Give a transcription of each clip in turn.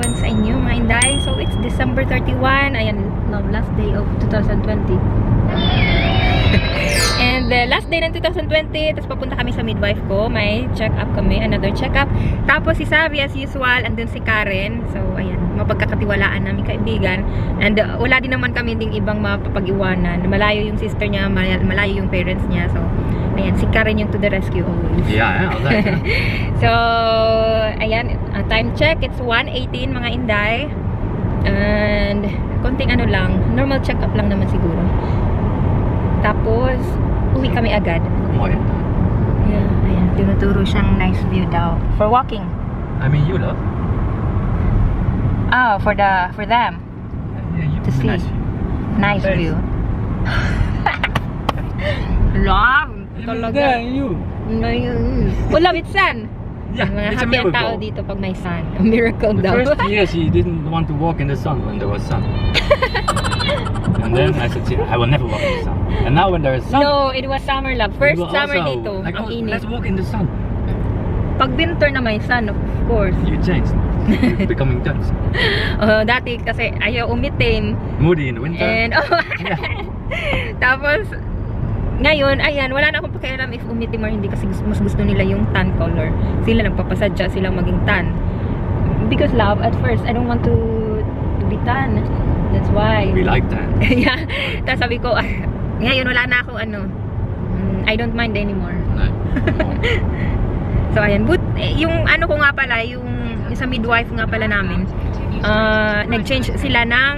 hapon sa inyo mga Inday. So it's December 31. Ayan, last day of 2020. And last day ng 2020, tapos papunta kami sa midwife ko. May check-up kami, another check-up. Tapos si Xavi as usual, andun si Karen. So ayan, mapagkakatiwalaan namin kaibigan. And wala din naman kami ding ibang mapapag-iwanan. Malayo yung sister niya, malayo yung parents niya. So ayan, si Karen yung to the rescue always. Yeah, yeah. So ayan, time check, it's 1:18 mga Inday. And konting ano lang, normal check-up lang naman siguro. Tapos uwi kami agad. Mooi. Yeah, ayan, tinuturo siyang nice view daw for walking. I mean, you love. Oh, for them Yeah, you to see. Nice Thanks. view. Love talaga. you. Oh, love it, sun. Yeah, Mga it's a happy ang tao miracle. dito pag may sun. A miracle The daw. first year she didn't want to walk in the sun when there was sun. And then I said, I will never walk in the sun. And now when there is sun, No, it was summer, love. First we will summer also, dito. like, Ang oh, init. let's walk in the sun. Pag winter na may sun, of course. You changed. You're becoming Dutch. Dati kasi ayaw umitim. Moody in the winter. And, tapos, ngayon, ayan, wala na akong pakialam if umitim or hindi kasi mas gusto nila yung tan color. Sila nagpapasadya silang maging tan. Because love, at first, I don't want to be tan. That's why. We like that. Yeah. Tapos sabi ko, ngayon wala na akong ano. I don't mind anymore. No. So ayan, yung ano ko nga pala, yung sa midwife nga pala namin, nag-change sila ng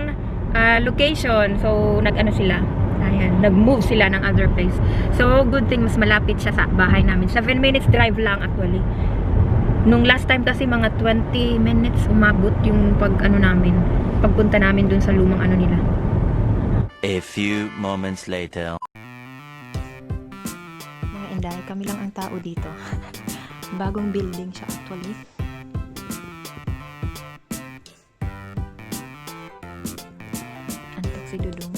location. So nag-ano sila, ayan, nag-move sila ng other place. So good thing mas malapit siya sa bahay namin. 7 minutes drive lang actually. Nung last time kasi mga 20 minutes umabot yung pagpunta namin dun sa lumang ano nila. A few moments later. Mga Inday, kami lang ang tao dito. Bagong building siya actually. Antok si Dudong.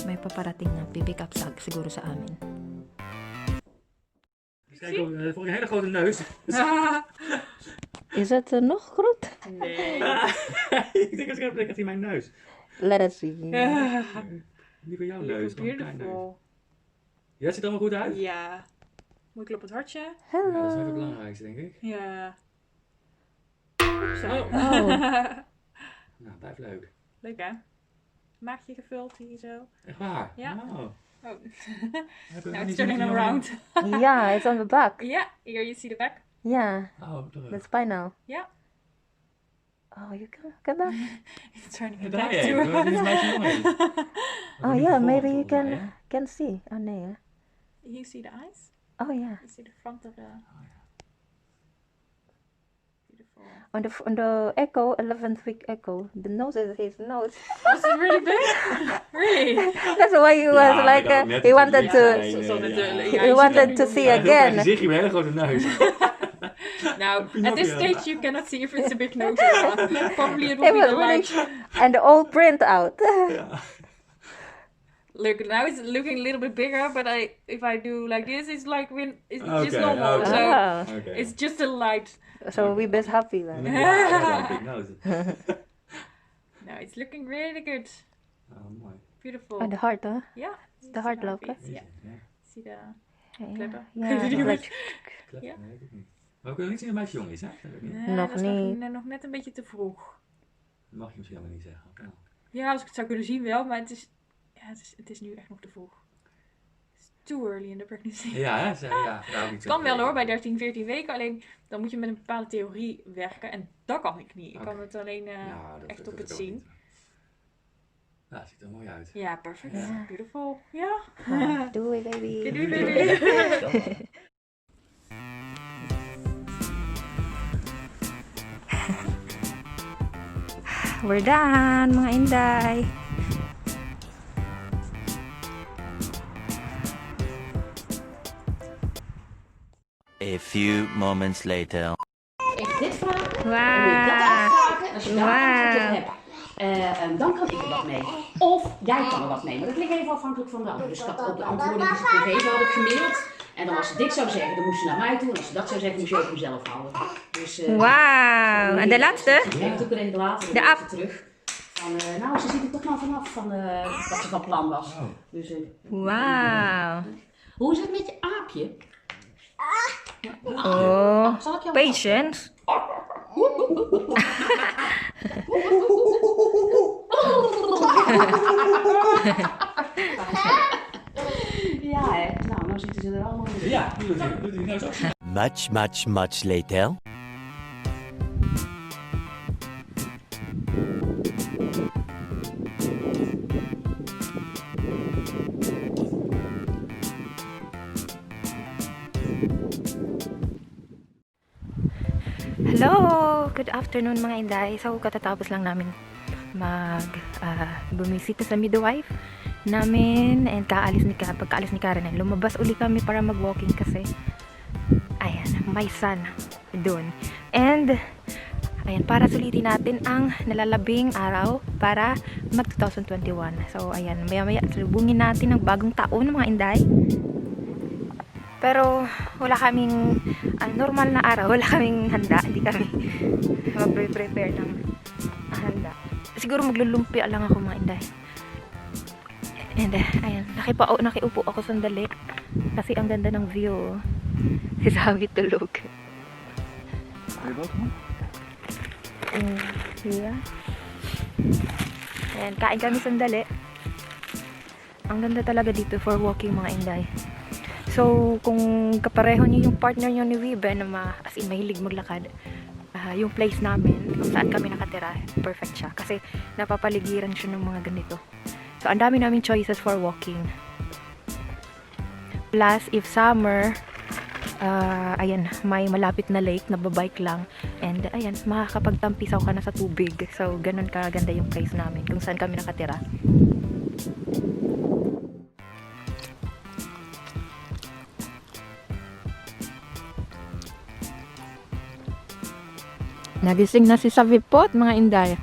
May paparating na pipick up siguro sa amin. Kijk, voor een hele grote neus. Is it nog groot? Nee. Ik denk dat hij mijn neus. Let us see. Liever jouw neus. Dan een klein neus. Beautiful. Ja, het ziet er allemaal goed uit. Ja. Mooi kloppend hartje. Ja, Hello. dat is wel het belangrijkste, denk ik. Ja. Zo. Oh. Nou, blijft leuk. Leuk hè? Maagje gevuld hier zo. Echt waar? Ja. Oh. Oh. Heb je Now niet it's zo'n turning video around. Yeah, it's on the back. Yeah, here you see the back. Yeah, Oh, terug. the spinal. Yeah. Oh, you can back. It's turning Ja, it daar back je. to. Dat is een meisje jongen. Oh yeah, maybe you can see. Oh nee. You see the eyes? Oh yeah. You see the front of the... Beautiful. On the echo, 11th week echo, the nose is his nose. Was it really big? Really? That's why he was Ja, like maar dat net he is wanted niet to klein, he wanted to see again. Gezichtje met een hele grote neus. Now, at this Pinocchio. stage you cannot see if it's a big nose or not. Probably it will It be was the really large. and the old print out. Ja. Look, now it's looking a little bit bigger, but if I do like this, it's like it's just Okay, normal. okay. So Ah. Oké. it's just a light. So we best happy then. Ja, dat is wel een big nose. No, it's looking really good. Oh, mooi. Beautiful. Oh, the heart, huh? Yeah. The heart love, piece, huh? Yeah. Ja. See the Yeah, Clever. yeah, Doe je like- Klep, Ja. nee, weet ik niet. Maar we kunnen niet zien dat meisje jong is, hè? Dat weet ik niet. Nee, Nog dat is niet. nog net een beetje te vroeg. Dat mag je misschien helemaal niet zeggen. Ja. Ja, als ik het zou kunnen zien wel, maar het is nu echt nog te vroeg. It's too early in the pregnancy. Ja, hè? Ja, Het kan wel hoor, bij 13, 14 weken. Alleen dan moet je met een bepaalde theorie werken. En dat kan ik niet. Ik kan het alleen echt op het zien. Ja, het ziet er mooi uit. Ja, perfect. Ja. Beautiful. Ja. Do it, baby. Doei. We're done, mga Inday. A few moments later. Wow. Wow. Dan kan ik er wat mee. Of jij kan er wat mee. Maar dat ligt even afhankelijk van de ander. Dus ik had ook de antwoorden die ze gegeven hadden gemaild. En dan als ze dit zou zeggen, dan moest ze naar mij toe. En als ze dat zou zeggen, moest je ook mezelf houden. Dus, Wauw. En de laatste? Ik heb het ook weer even later. De app. Terug. Van, nou, ze ziet er toch nou vanaf van wat ze van plan was. Dus, Wauw. hoe is het met je aapje? Oh, Zal ik jou patience. Ja, hè. Nou zitten ze er allemaal in. Ja, doe het nou zo. Much later. Hello! Good afternoon mga Inday. So, katatapos lang namin bumisita sa midwife namin and pagkaalis ni Karen, lumabas uli kami para mag-walking kasi ayan, may sun doon. And ayan, para sulitin natin ang nalalabing araw para mag 2021. So, ayan, maya-maya salubungin natin ang bagong taon mga Inday. Pero wala kaming normal na araw, wala kaming handa, hindi kami mag-prepare ng handa. Siguro maglulumpia lang ako mga Inday. And ayan, nakiupo ako sandali kasi ang ganda ng view. Si Sabi tulog. Yeah. Ayan, kain kami sandali. Ang ganda talaga dito for walking mga Inday. So, kung kapareho niyo yung partner niyo ni Wibe na as in mahilig maglakad, yung place namin, kung saan kami nakatira, perfect siya. Kasi napapaligiran siya ng mga ganito. So, ang dami namin choices for walking. Plus, if summer, ayan, may malapit na lake, nababike lang. And, ayan, makakapagtampisaw ka na sa tubig. So, ganun kaganda yung place namin, kung saan kami nakatira. Nagising na si Savipot, mga Inday.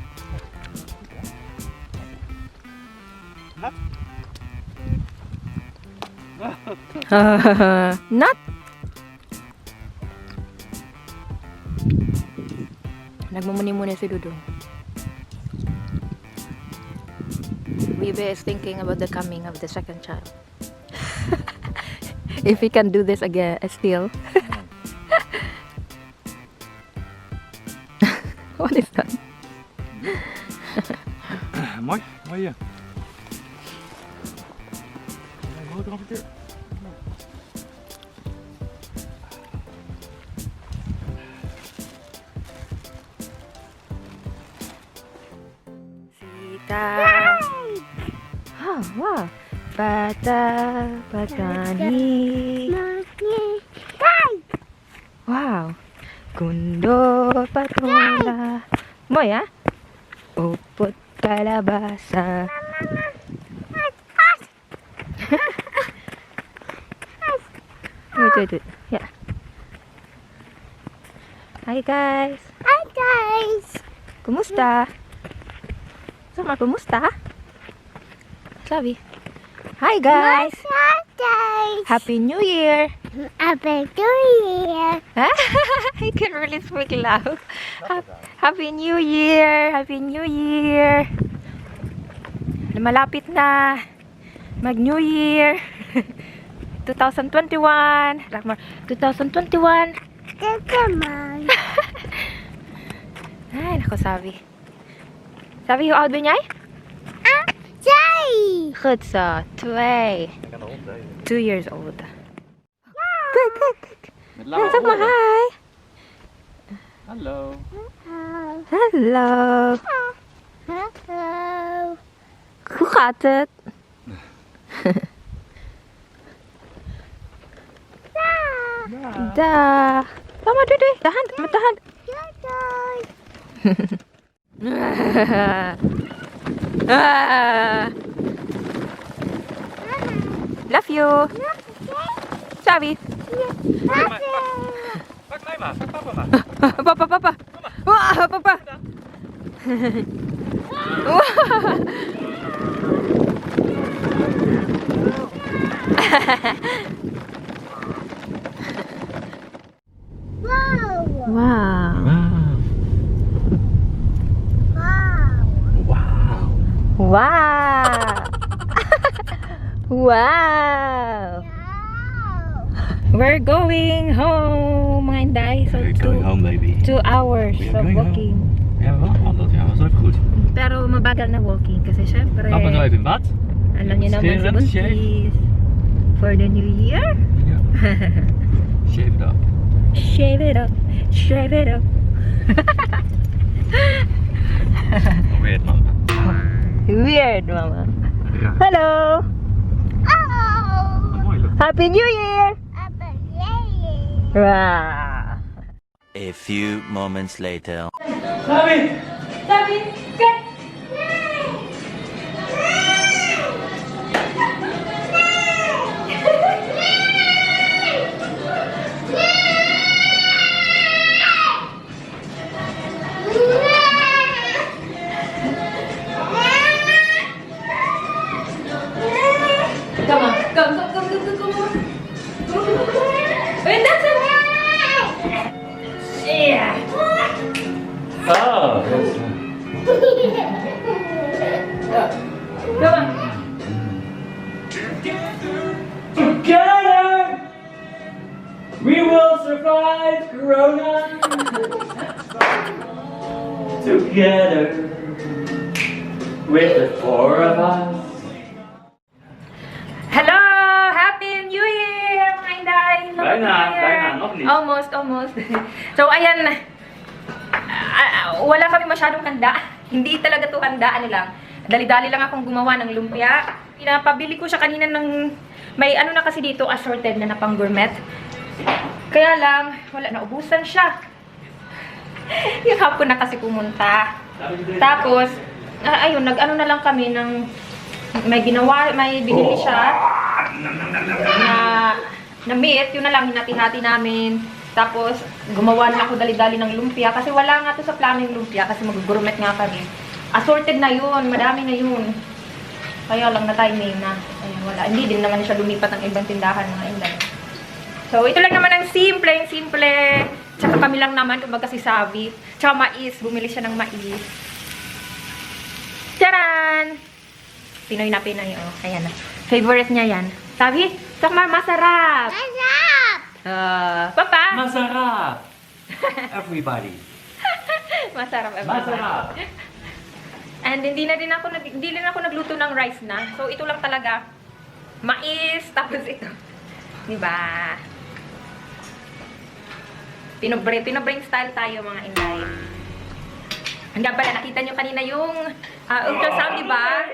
Not. Nagmumuni-muni si Dudong. Wibe is thinking about the coming of the second child. If he can do this again, still. What is that? Mooi hier. Hoe er een keer. Sita. Oh, wow. Bata, bagani. Wow. Kundo patola. Moy, ha? Upot kalabasa. Wait. Yeah. Hi, guys. Hi guys. Kumusta? Sama, kumusta? Sabi. Hi, guys. Hi guys. Happy New Year. Happy New Year. I can really speak loud. Happy New Year. Happy New Year. Malapit na mag New Year. 2021. 2021. Come Ay, nako, Sabi. Sabi, hoe oud ben jij? Jay. Goed zo, 2. 2 years old. Kijk. Zeg maar hi. Hallo. Hallo. Hallo. Hoe gaat het? Dag. Kom maar, doei. De hand, met de hand. Love you. Sabi. Pak mij maar, pak papa maar. Papa. Wah, papa. Wow. Wow. Wow. Wow. Wow. We're going home, mga Inday. So, We're going home, baby. 2 hours We are of going walking. Ja, wel. Ja, dat is ook goed. Pero mabagal na walking kasi syempre, Papa nog even in bad. alam niyo naman si Scheren, Buntis. For the new year, Ja. Shave it up. shave it up, shave it up. Weird, man. Weird, mama. Ja. Hello! Oh. Mooi, look. Happy New Year! Apa yay. Wow! A few moments later. Sabi, get! Come on, come. Wait, that's it! Yeah! Oh, Come on! Together, we will survive Corona. Together, with the 4 of us. Hello! Happy New Year, mga Inday! Bijna, nog niet. Almost. So, ayan. Wala kami masyadong handa. Hindi talaga to handa. Ano lang. Dali-dali lang akong gumawa ng lumpia. Pinapabili ko siya kanina ng... May ano na kasi dito, assorted na pang gourmet. Kaya lang, wala, naubusan siya. Yung hapon na kasi pumunta. Tapos, ayun, nag-ano na lang kami ng... May binili siya na meat, yun na lang, hinati-hati namin. Tapos, gumawa na ako dali-dali ng lumpia. Kasi wala nga to sa plano yung lumpia kasi mag-gourmet nga kami. Assorted na yun, madami na yun. Kaya lang na-timing na. Ayun, wala. Hindi din naman siya lumipat ng ibang tindahan, mga Inday. So, ito lang naman ang simple. Tsaka kami lang naman, kumbaga si XAVY. Tsaka mais, bumili siya ng mais. Charan! Pinoy na Pinoy, oh. Ayan na. Favorite niya yan. XAVY, tsaka masarap! Masarap. Papa! Masarap. Everybody. Masarap. Masarap. And hindi din ako nagluto ng rice na. So, ito lang talaga. Mais, tapos ito. Diba? Pinobrain style tayo, mga Inday. Hanggang pala, nakita nyo kanina yung ultrasound, diba?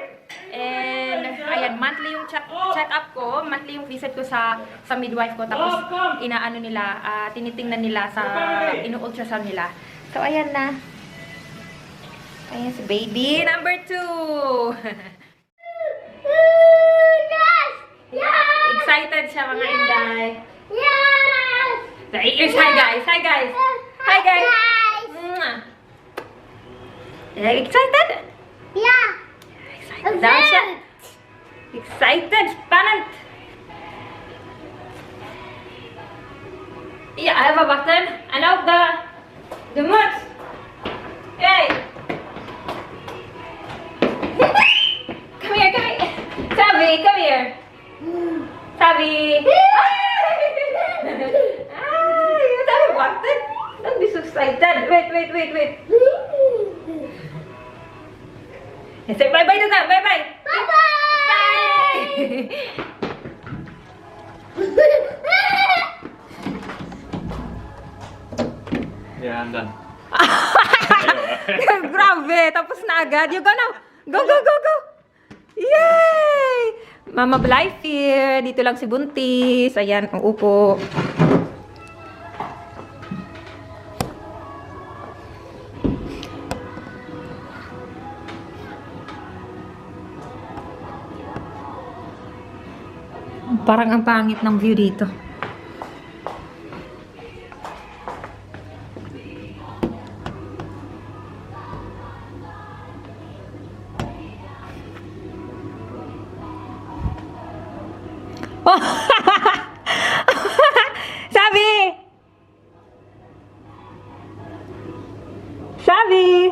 And, ayan, monthly yung check-up ko. Monthly yung visit ko sa midwife ko. Tapos, inaano nila, tinitingnan nila sa inu-ultrasound nila. So, ayan na. Ayan si baby number 2. Excited siya, mga Inday. Yes. Hi guys. Hi guys. Hi guys. Excited? Yeah. Excited daw siya. Excited. Spannend. Yeah, I have a button. And now the much. Hey. Come here. XAVY, come here. XAVY. You have a button? Don't be so excited. Wait. Say bye-bye to them. Bye-bye. Bye-bye. Yeah, I'm done. Grabe, tapos na agad. You go now. Go. Yay! Mama Life here. Dito lang si Buntis. Ayan, uupo. Parang ang pangit ng view dito. Oh. Sabi! Sabi!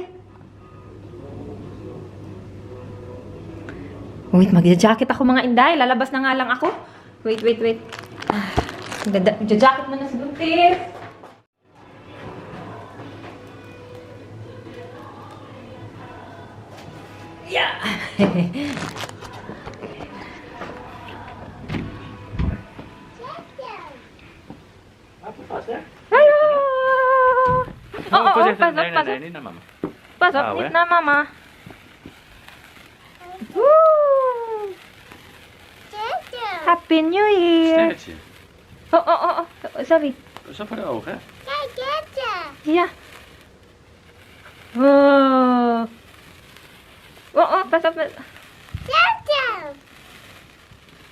Wait, magja-jacket ako mga Inday. Lalabas na nga lang ako. Wait. Magja-jacket mo na si Buntis. Yeah! Hello! Oo, pasok. Nee, niet naar mama. Pasok, Ah, niet hè? na mama. Woo! Happy New Year! Sterretje. Oh, sorry. Dat is ook voor de ogen, hè? Ja. Oh. Oh, pasok.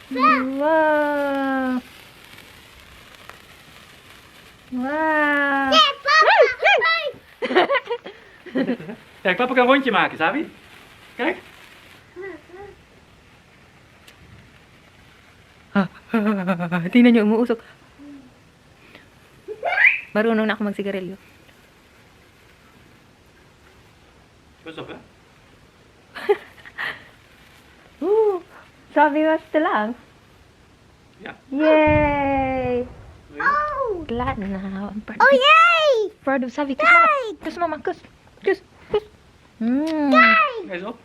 Wow. Wow. Kijk, papa kan een rondje maken, Sabi. Kijk. Tingnan niyo, umuusok. Marunong na ako magsigarilyo. Pas op, hè? Sabi was lang. Ja. Yay! Glad now. I'm proud. Oh, yay! Proud of Sabi. Kus mama. Kus. Eens op.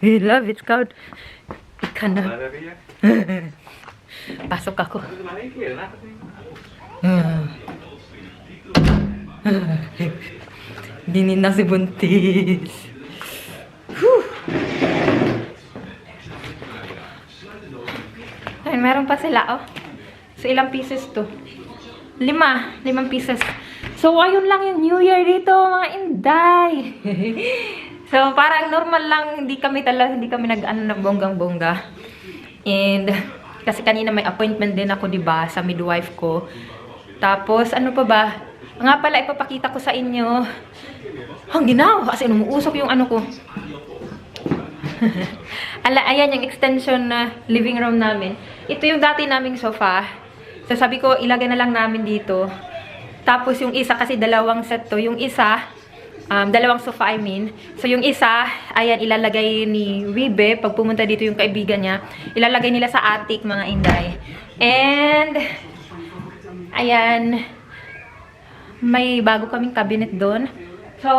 I love it, Scout. Ik kan We na. hebben hier. Pasok ako. Doe het maar 1 keer, daarna gaat het niet. Dinin na si Buntis. Ay, meron pa sila, oh. So, ilang pieces to? 5 pieces. So, ayun lang yung New Year dito, mga Inday. So, parang normal lang, hindi kami nag-ano ng bonggang-bongga. And, kasi kanina may appointment din ako, diba, sa midwife ko. Tapos, ano pa ba? Nga pala, ipapakita ko sa inyo. Ang ginaw, kasi umuusok yung ano ko. Ayan yung extension na living room namin. Ito yung dati naming sofa. So sabi ko, ilagay na lang namin dito. Tapos yung isa, kasi dalawang set to. Yung isa, dalawang sofa I mean. So yung isa, ayan, ilalagay ni Wibe. Pag pumunta dito yung kaibigan niya, ilalagay nila sa attic, mga Inday. And, ayan, may bago kaming cabinet doon. So,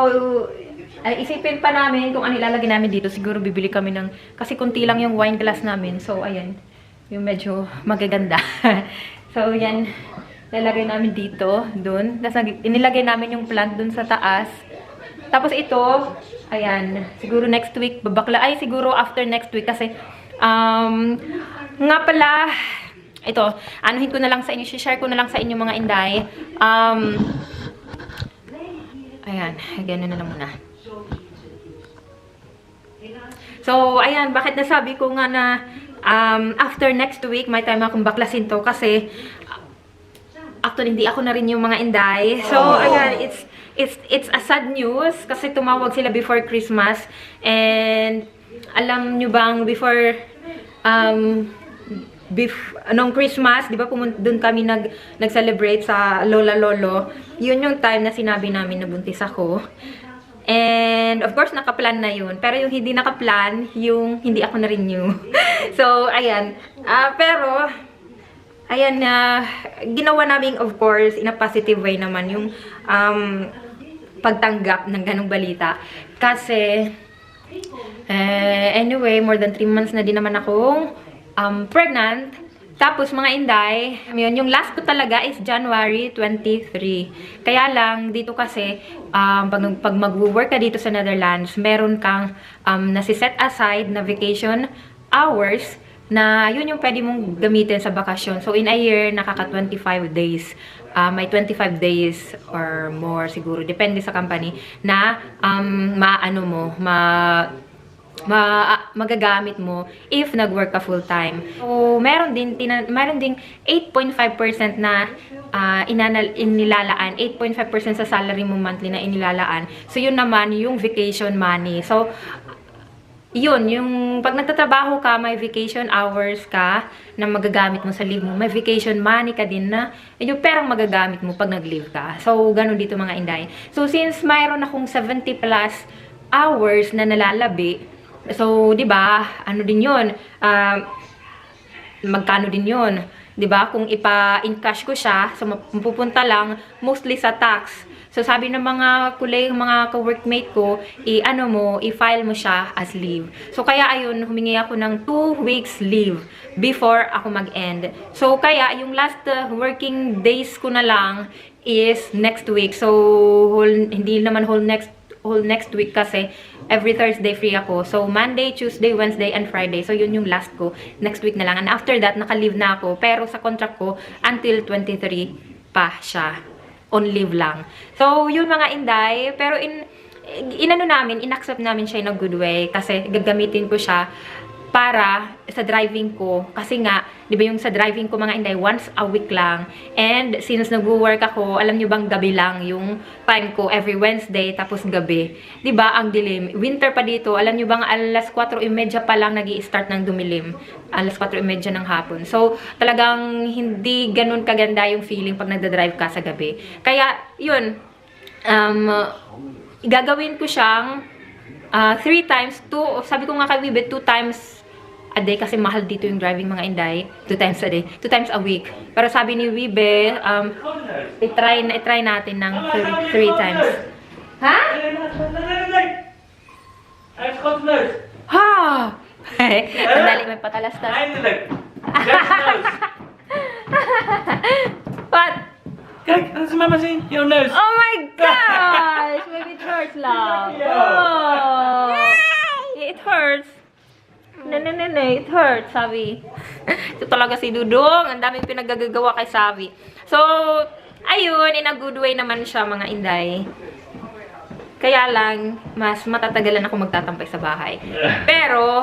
isipin pa namin kung ano ilalagay namin dito. Siguro bibili kami ng, kasi kunti lang yung wine glass namin. So, ayan, yung medyo magaganda. So, yan, lalagay namin dito, dun. Tapos, inilagay namin yung plant dun sa taas. Tapos ito, ayan, siguro next week, babakla, ay siguro after next week. Kasi, nga pala, ito, anuhin ko na lang sa inyo, share ko na lang sa inyo mga Inday. Ayan, ganyan na lang muna. So, ayan, bakit nasabi ko nga na after next week, may time akong baklasin to kasi actually, hindi ako na rin yung mga Inday. So, ayan, it's a sad news kasi tumawag sila before Christmas. And, alam nyo bang before nung Christmas, di ba, doon kami nag-celebrate sa Lola Lolo. Yun yung time na sinabi namin na buntis ako. And, of course, nakaplan na yun. Pero yung hindi nakaplan, yung hindi ako na-renew. So, ayan. Pero, ayan, ginawa namin, of course, in a positive way naman, yung pagtanggap ng ganong balita. Kasi, anyway, more than 3 months na din naman akong pregnant. Tapos, mga Inday, yun, yung last ko talaga is January 23. Kaya lang, dito kasi, pag mag-work ka dito sa Netherlands, meron kang nasi-set aside na vacation hours na yun yung pwede mong gamitin sa bakasyon. So, in a year, nakaka 25 days. May 25 days or more siguro, depende sa company, na magagamit mo if nag-work ka full-time. So, meron ding 8.5% na inilalaan. 8.5% sa salary mo monthly na inilalaan. So, yun naman yung vacation money. So, yun, yung pag nagtatrabaho ka, may vacation hours ka na magagamit mo sa leave mo. May vacation money ka din na yung perang magagamit mo pag nag-leave ka. So, ganun dito mga Inday. So, since mayroon akong 70 plus hours na nalalabi, so, di ba, ano din yun, magkano din yun, di ba, kung ipa-in-cash ko siya, so, mapupunta lang, mostly sa tax. So, sabi ng mga kuleg, mga ka-workmate ko, i-file mo siya as leave. So, kaya ayun, humingi ako ng 2 weeks leave before ako mag-end. So, kaya yung last working days ko na lang is next week. So, hindi naman whole next week kasi every Thursday free ako. So, Monday, Tuesday, Wednesday, and Friday. So, yun yung last ko. Next week na lang. And after that, naka-leave na ako. Pero sa contract ko, until 23 pa siya. On leave lang. So, yun mga Inday. Pero in-accept namin siya in a good way. Kasi gagamitin ko siya para sa driving ko. Kasi nga, di ba yung sa driving ko mga Inday, once a week lang. And since nag-work ako, alam nyo bang gabi lang yung time ko every Wednesday, tapos gabi. Di ba ang dilim? Winter pa dito, alam nyo bang alas 4:30 pa lang nag-i-start ng dumilim. Alas 4:30 ng hapon. So, talagang hindi ganun kaganda yung feeling pag nagda-drive ka sa gabi. Kaya, yun, gagawin ko siyang 3 times, sabi ko nga kay Wibe, 2 times a day kasi mahal dito yung driving mga Inday. 2 times a day. 2 times a week. Pero sabi ni Wibe, i-try natin ng 3 times. Ha? Ha? Sandali, may patalastas. What? Kijk, dat is mama zien. Jouw neus. Oh my gosh! Maybe it hurts, love. Oh. It hurts. No, it hurts, Sabi. Ito talaga si Dudong. Ang daming pinagagagawa kay Sabi. So, ayun, in a good way naman siya, mga Inday. Kaya lang, mas matatagalan ako magtatampay sa bahay. Pero,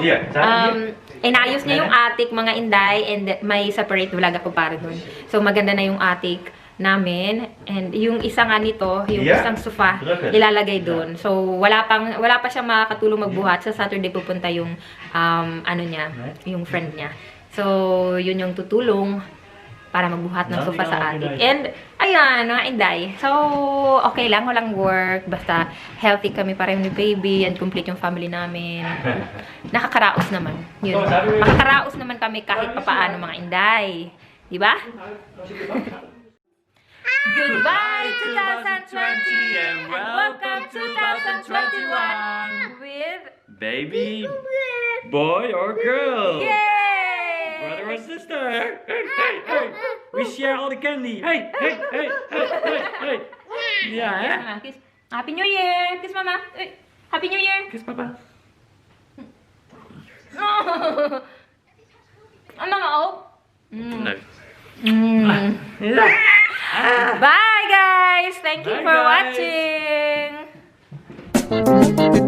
inayos niya yung attic, mga Inday, and may separate vlog ako para dun. So, maganda na yung attic namin, and yung isa nga nito, yung isang sofa, ilalagay doon. So, wala pa siya makakatulong magbuhat. Sa Saturday pupunta yung yung friend niya. So, yun yung tutulong para magbuhat ng sofa sa attic. And, ayan, mga Inday. So, okay lang, walang work. Basta, healthy kami pareho ni baby, and complete yung family namin. Nakakaraos naman. Yun. Makakaraos naman kami kahit papaano, mga Inday. Diba? Goodbye 2020 and welcome 2021 with Baby, boy or girl? Yay! Brother or sister? Hey, hey, hey! We share all the candy. Hey, hey, hey, hey, hey, hey! Yeah, eh? Mama, kiss. Happy New Year! Kiss Mama! Happy New Year! Kiss Papa. Ano nga, oh? No. Yeah. Bye guys! Thank you Bye, for guys. watching!